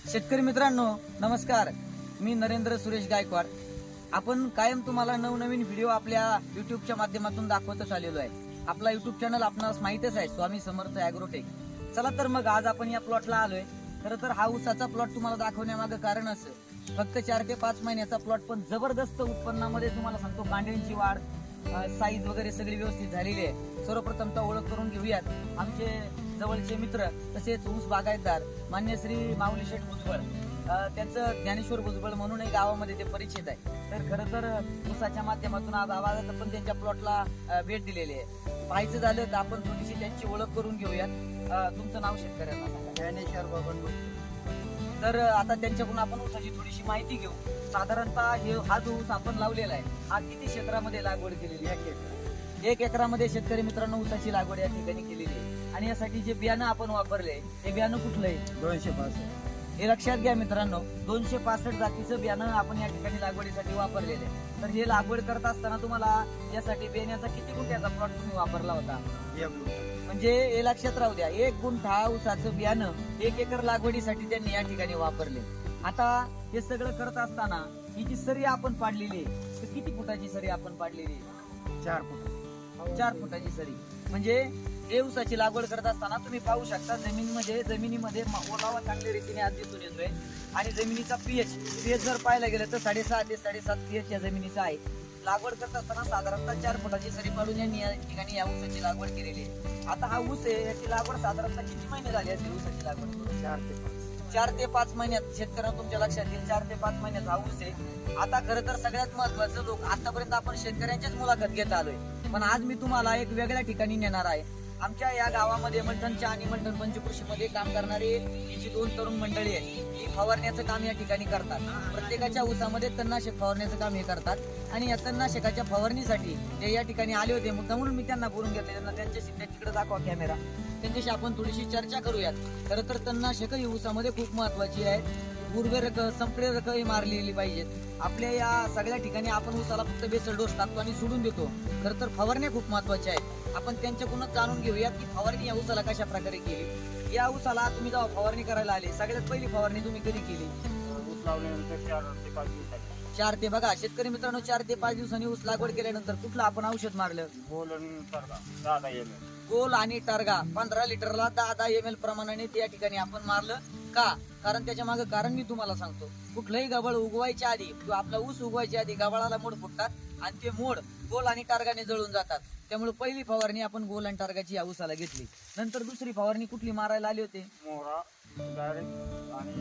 शेतकरी मित्रांनो नमस्कार, मी नरेंद्र सुरेश गायकवाड. आपण कायम तुम्हाला नवनवीन व्हिडिओ आपल्या युट्यूबच्या माध्यमातून दाखवतच आलेलो आहे. आपला युट्यूब चॅनल आपणास माहितच आहे, स्वामी समर्थ ॲग्रोटेक. चला तर मग आज आपण या प्लॉटला आलोय. खरं तर हा ऊसाचा प्लॉट तुम्हाला दाखवण्यामागं कारण असं, फक्त 4 ते 5 महिन्याचा प्लॉट, पण जबरदस्त उत्पन्नामध्ये तुम्हाला सांगतो. कांड्यांची वाढ, साईज वगैरे सगळी व्यवस्थित झालेली आहे. सर्वप्रथमता ओळख करून घेऊयात. आमचे जवळचे मित्र तसेच ऊस बागायतदार मान्य श्री माऊली शेठ भुजबळ, त्यांचं ज्ञानेश्वर भुजबळ म्हणूनही गावामध्ये ते परिचित आहे. तर खरं तर ऊसाच्या माध्यमातून आज आवाजात आपण त्यांच्या प्लॉटला भेट दिलेली आहे. पाहायचं झालं तर आपण थोडीशी त्यांची ओळख करून घेऊयात. तुमचं नाव शेतकऱ्यांना सांगा. ज्ञानेश्वर बबन. तर आता त्यांच्याकडून आपण ऊसाची थोडीशी माहिती घेऊ. साधारणतः हा जो ऊस आपण लावलेला आहे, हा किती क्षेत्रामध्ये लागवड केलेली आहे? 1 एकरामध्ये शेतकरी मित्रांनो ऊसाची लागवड या ठिकाणी केलेली आहे. आणि यासाठी जे बियाणं आपण वापरले, हे बियाणं कुठलं आहे? 265. हे लक्षात घ्या मित्रांनो, 265 जातीचं बियाणं आपण या ठिकाणी लागवडीसाठी वापरलेलं आहे. तर हे लागवड करत असताना तुम्हाला यासाठी बियाण्याचा किती गुंठ्याचा प्लॉट तुम्ही वापरला होता? म्हणजे हे लक्षात राहू द्या, 1 गुंठा ऊसाचं बियाणं 1 एकर लागवडीसाठी त्यांनी या ठिकाणी वापरले. आता हे सगळं करत असताना ही जी सरी आपण पाडलेली आहे, तर किती फुटाची सरी आपण पाडलेली आहे? 4 फूट. 4 फुटाची सरी. म्हणजे हे ऊसाची लागवड करत असताना तुम्ही पाहू शकता, जमिनीमध्ये ओलावा चांगल्या रीतीने आज दिसून येतोय. आणि जमिनीचा पीएच जर पाहायला गेलं तर 6.5 ते 7.5 पीएच या जमिनीचा आहे. लागवड करत असताना साधारणतः 4 फुटाची सरी पाडून यांनी या ठिकाणी या ऊसाची लागवड केलेली आहे. आता हा ऊस आहे, याची लागवड साधारणतः किती महिने झाले असेल ऊसाची लागवड? 4 ते 5 महिन्यात. शेतकऱ्यांना तुमच्या लक्षात येईल, 4 ते 5 महिन्यात हा ऊस आहे. आता खरं तर सगळ्यात महत्वाचं, लोक आतापर्यंत आपण शेतकऱ्यांचीच मुलाखत घेत आलोय, पण आज मी तुम्हाला एक वेगळ्या ठिकाणी नेणार आहे. आमच्या या गावामध्ये मलठणच्या आणि मलठण पंचकृषीमध्ये काम करणारे ही जी 2 तरुण मंडळी आहेत, ही फवारण्याचं काम या ठिकाणी करतात. प्रत्येकाच्या ऊसामध्ये तणनाशक फवारण्याचं काम हे करतात. आणि या तणनाशकाच्या फवारणीसाठी ते या ठिकाणी आले होते. मुद्दा म्हणून मी त्यांना बोलून घेतले. त्यांना त्यांच्याशी तिकडे दाखवा कॅमेरा, त्यांच्याशी आपण थोडीशी चर्चा करूयात. खरं तर तणनाशक ही ऊसामध्ये खूप महत्वाची आहे. उर्वरक, संप्रेरक ही मारलेली पाहिजेत. आपल्या या सगळ्या ठिकाणी आपण ऊसाला फक्त बेसल डोस टाकतो आणि सोडून देतो. खरं तर फवारण्या खूप महत्वाच्या आहेत. आपण त्यांच्याकडून जाणून घेऊयात की फवारणी या ऊसाला कशा प्रकारे केली. या ऊसाला तुम्ही जेव्हा फवारणी करायला आले, सगळ्यात पहिली फवारणी तुम्ही कधी केली? ऊस लावल्यानंतर 4 ते 5 दिवसांनी. 4 ते बघा शेतकरी मित्रांनो, 4 ते 5 दिवसांनी ऊस लागवड केल्यानंतर कुठलं आपण औषध मारलं? गोल आणि टार्गा 15 लिटरला 10 ml प्रमाणाने त्या ठिकाणी आपण मारलं. का? कारण त्याच्या मागे कारण मी तुम्हाला सांगतो. कुठलंही गबळ उगवायच्या आधी किंवा आपला ऊस उगवायच्या आधी गबाळाला मोड फुटतात आणि ते मोड गोल आणि टार्गाने जळून जातात. त्यामुळे पहिली फवारणी आपण गोल आणि टार्गाची या ऊसाला घेतली. नंतर दुसरी फवारणी कुठली मारायला आली होते? मोहरा डायरेक्ट आणि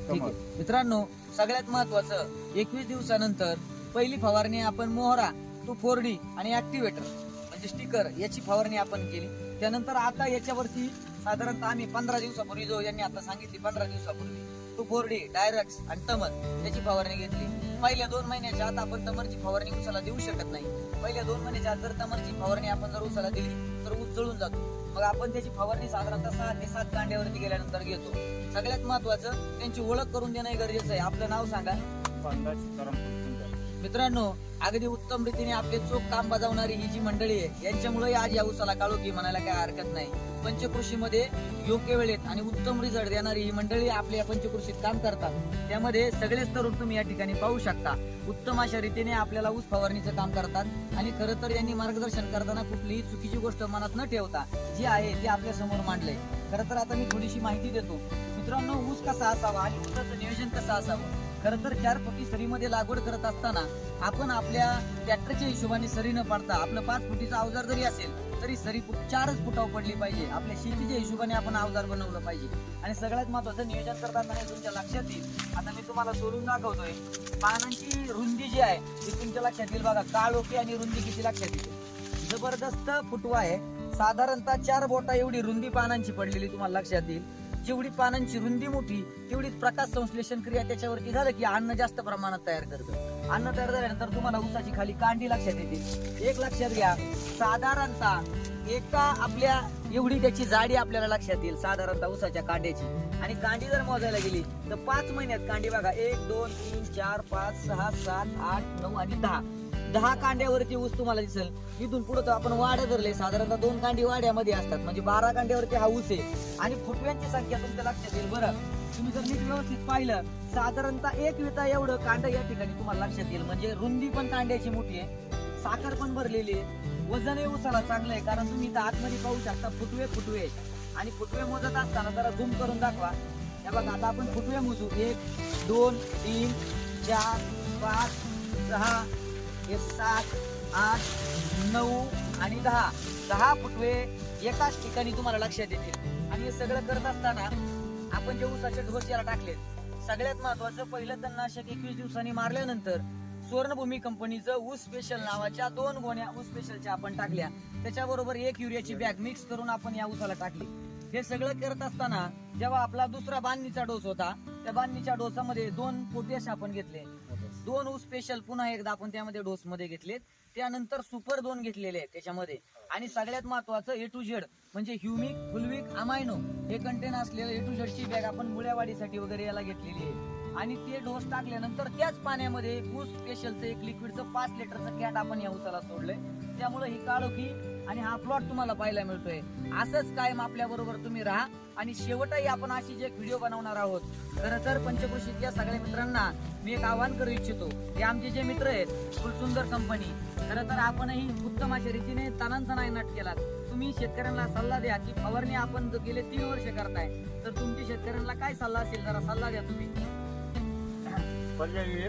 ठीक आहे मित्रांनो, सगळ्यात महत्वाचं, 21 दिवसानंतर पहिली फवारणी आपण मोहरा 2,4-D आणि ऍक्टिव्हेटर म्हणजे स्टिकर याची फवारणी आपण केली. त्यानंतर आता याच्यावरती साधारणतः आम्ही 15 दिवसापूर्वी, जो यांनी आता सांगितली 15 दिवसापूर्वी, 2,4-D, डायरेक्स आणि तमर याची फवारणी घेतली. पहिल्या 2 महिन्याच्या आत आपण तमरची फवारणी ऊसाला देऊ शकत नाही. पहिल्या 2 महिन्याच्या आत जर तमरची फवारणी आपण जर ऊसाला दिली तर ऊस जळून जातो. मग आपण त्याची फवारणी साधारणतः 6 ते 7 कांड्यावरती गेल्यानंतर घेतो. सगळ्यात महत्वाचं, त्यांची ओळख करून देणं गरजेचं आहे. आपलं नाव सांगा. मित्रांनो, अगदी उत्तम रीतीने आपले चोख काम बजावणारी ही जी मंडळी आहे, यांच्यामुळे आज या ऊसाला काळोखी म्हणायला काय हरकत नाही. पंचकृषीमध्ये योग्य वेळेत आणि उत्तम रिझल्ट देणारी ही मंडळी आपल्या या पंचकृषीत काम करतात. त्यामध्ये सगळेच तरुण तुम्ही या ठिकाणी पाहू शकता. उत्तम अशा रीतीने आपल्याला ऊस फवारणीचं काम करतात. आणि खरं तर यांनी मार्गदर्शन करताना कुठलीही चुकीची गोष्ट मनात न ठेवता जी आहे ती आपल्या समोर मांडलंय. खरं तर आता मी थोडीशी माहिती देतो. मित्रांनो, ऊस कसा असावा आणि ऊसाचं नियोजन कसं असावं. खरं तर 4 फुटी सरीमध्ये लागवड करत असताना आपण आपल्या ट्रॅक्टरच्या हिशोबाने सरी न पाडता, आपलं 5 फुटीचा अवजार जरी असेल तरी सरी 4च फुटावर पडली पाहिजे. आपल्या शेतीच्या हिशोबाने आपण अवजार बनवलं पाहिजे. आणि सगळ्यात महत्वाचं, नियोजन करताना तुमच्या लक्षात येईल. आता मी तुम्हाला सोडून दाखवतोय. पानांची रुंदी जी आहे ती तुमच्या लक्षात येईल. बघा, काळोखी आणि रुंदी किती लक्षात येते. जबरदस्त फुटवा आहे. साधारणतः 4 बोटा एवढी रुंदी पानांची पडलेली तुम्हाला लक्षात येईल. जेवढी पानांची रुंदी मोठी तेवढीच प्रकाश संश्लेषण क्रिया त्याच्यावरती झालं की अन्न जास्त प्रमाणात तयार करतं. अन्न तयार झाल्यानंतर तुम्हाला ऊसाची खाली कांडी लक्षात येते. एक लक्षात घ्या, साधारणतः एका आपल्या एवढी त्याची जाडी आपल्याला लक्षात येईल साधारणतः ऊसाच्या कांड्याची. आणि कांडी जर मोजायला गेली तर 5 महिन्यात कांडी बघा, 1, 2, 3, 4, 5, 6, 7, 8, 9 आणि 10 10 कांड्यावरती ऊस तुम्हाला दिसेल. इथून पुढे आपण वाड्या धरले, साधारणतः 2 कांडी वाड्यामध्ये असतात, म्हणजे 12 कांड्यावरती हा ऊस आहे. आणि फुटव्यांची संख्या तुमच्या लक्षात येईल. बरं, तुम्ही जर नीट व्यवस्थित पाहिलं, साधारणतः 1 विता एवढं कांड या ठिकाणी तुम्हाला लक्षात येईल. म्हणजे रुंदी पण कांड्याची मोठी आहे, साखर पण भरलेली आहे, वजनही ऊसाला चांगलं आहे. कारण तुम्ही इथं आतमध्ये पाहू शकता फुटवे आणि फुटवे मोजत असताना जरा झूम करून दाखवा. हे बघा, आता आपण फुटवे मोजू. 1 2 3 4 5 6 7 8 9 आणि 10 फुटवे एकाच ठिकाणी तुम्हाला लक्षात येतील. आणि हे सगळं करत असताना आपण जे ऊसाचे ढोस याला टाकले, सगळ्यात महत्वाचं पहिलं तणनाशक 21 दिवसांनी मारल्यानंतर स्वर्णभूमी कंपनीचं ऊस स्पेशल नावाच्या 2 गोण्या ऊस स्पेशलच्या आपण टाकल्या. त्याच्याबरोबर 1 युरियाची बॅग मिक्स करून आपण या ऊसाला टाकली. हे सगळं करत असताना जेव्हा आपला दुसरा बांधणीचा डोस होता, त्या बांधणीच्या डोसामध्ये 2 पोटॅश आपण घेतले, 2 ऊस स्पेशल पुन्हा एकदा आपण त्यामध्ये डोस मध्ये घेतलेत. त्यानंतर सुपर 2 घेतलेले आहेत त्याच्यामध्ये. आणि सगळ्यात महत्वाचं A to Z म्हणजे ह्युमिक, फुलविक, अमायनो हे कंटेन असलेलं A to Z ची बॅग आपण मुळ्यावाढीसाठी वगैरे याला घेतलेली आहे. आणि ते डोस टाकल्यानंतर त्याच पाण्यामध्ये ऊस स्पेशलचं 1 लिक्विडचं 5 लिटरचं कॅट आपण या ऊसाला सोडलंय. त्यामुळे ही काळोखी आणि हा प्लॉट तुम्हाला पाहायला मिळतोय. असंच कायम आपल्या बरोबर तुम्ही राहा. आणि शेवटही आपण अशी एक व्हिडिओ बनवणार आहोत. खरं तर पंचकृषीतल्या सगळ्या मित्रांना मी एक आवाहन करू इच्छितो. हे आमचे जे मित्र आहेत फुलसुंदर कंपनी, खरं तर आपणही उत्तम अशा रीतीने तानांचा नायनाट केलात. तुम्ही शेतकऱ्यांना सल्ला द्या की फवारणी आपण गेले 3 वर्ष करताय, तर तुमच्या शेतकऱ्यांना काय सल्ला असेल जरा सल्ला द्या तुम्ही. पर्यायी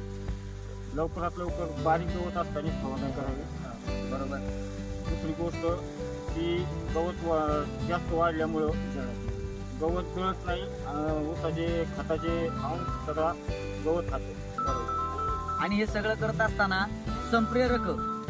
लवकरात लवकर बारीक गवत असताना फवारणी करावी. बरोबर. दुसरी गोष्ट की गवत जास्त वाढल्यामुळं गवत जळत नाही, ऊसाचे खताचे अंश सगळा गवत खातो. आणि हे सगळं करत असताना संप्रेरक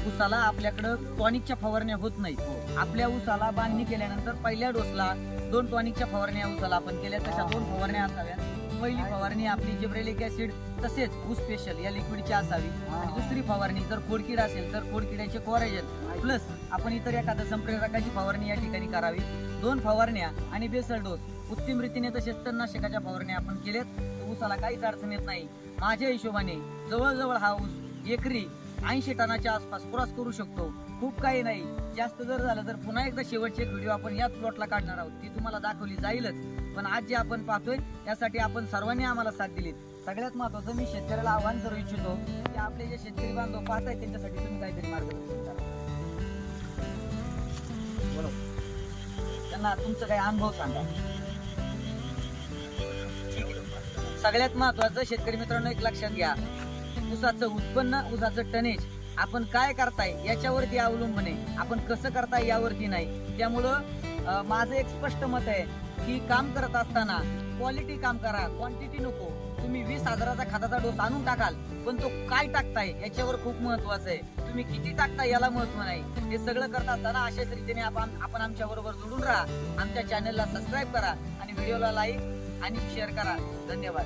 ऊसाला आपल्याकडं टॉनिकच्या फवारण्या होत नाही. आपल्या ऊसाला बांधणी केल्यानंतर पहिल्या डोसला 2 टॉनिकच्या फवारण्या ऊसाला आपण केल्या, तशा 2 फवारण्या असाव्या. पहिली फवारणी आपली जिब्रेलिक ऍसिड तसेच ऊस स्पेशल या लिक्विडची असावी. आणि दुसरी फवारणी जर खोडकीड असेल तर खोडकिड्याचे कोराजेन प्लस आपण इतर एखाद्या संप्रेरकाची फवारणी या ठिकाणी करावी. 2 फवारण्या आणि बेसल डोस उत्तम रीतीने तसेच तणनाशकाच्या फवारण्या आपण केल्यात, तर ऊसाला काहीच अडचण येत नाही. माझ्या हिशोबाने जवळजवळ हा ऊस एकरी 80 टनाच्या आसपास क्रॉस करू शकतो. खूप काही नाही, जास्त जर झालं तर पुन्हा एकदा शेवटची एक व्हिडिओ आपण याच प्लॉटला काढणार आहोत, ती तुम्हाला दाखवली जाईलच. पण आज जे आपण पाहतोय त्यासाठी आपण सर्वांनी आम्हाला साथ दिली. सगळ्यात महत्वाचं मी शेतकऱ्याला आवाहन करू इच्छितो की आपले जे शेतकरी बांधव पाहतायत त्यांच्यासाठी तुम्ही काहीतरी मार्गदर्शन करा. त्यांना तुमचं काही अनुभव सांगा. सगळ्यात महत्वाचं शेतकरी मित्रांनो एक लक्षात घ्या, ऊसाचं उत्पन्न, ऊसाचं टनेज आपण काय करताय याच्यावरती अवलंबून आहे, आपण कसं करताय यावरती नाही. त्यामुळं माझं एक स्पष्ट मत आहे की काम करत असताना क्वालिटी काम करा, क्वांटिटी नको. तुम्ही 20,000चा खताचा डोस आणून टाकाल, पण तो काय टाकताय याच्यावर खूप महत्वाचं आहे. तुम्ही किती टाकताय याला महत्व नाही. हे सगळं करत असताना अशाच रीतीने आपण आमच्या बरोबर जोडून राहा. आमच्या चॅनलला सबस्क्राईब करा आणि व्हिडिओला लाईक आणि शेअर करा. धन्यवाद.